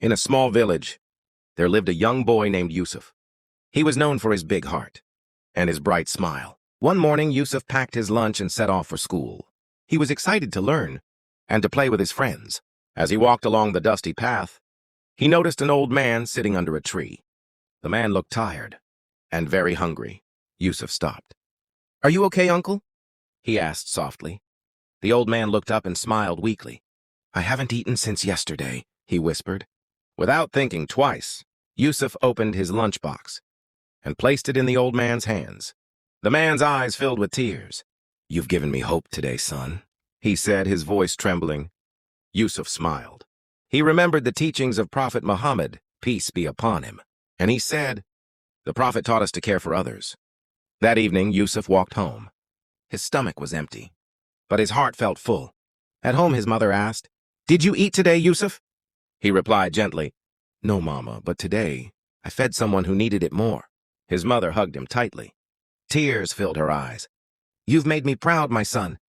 In a small village, there lived a young boy named Yusuf. He was known for his big heart and his bright smile. One morning, Yusuf packed his lunch and set off for school. He was excited to learn and to play with his friends. As he walked along the dusty path, he noticed an old man sitting under a tree. The man looked tired and very hungry. Yusuf stopped. "Are you okay, uncle?" he asked softly. The old man looked up and smiled weakly. "I haven't eaten since yesterday," he whispered. Without thinking twice, Yusuf opened his lunchbox and placed it in the old man's hands. The man's eyes filled with tears. "You've given me hope today, son," he said, his voice trembling. Yusuf smiled. He remembered the teachings of Prophet Muhammad, peace be upon him, and he said, "The Prophet taught us to care for others." That evening, Yusuf walked home. His stomach was empty, but his heart felt full. At home, his mother asked, "Did you eat today, Yusuf?" He replied gently, "No, Mama, but today I fed someone who needed it more." His mother hugged him tightly. Tears filled her eyes. "You've made me proud, my son.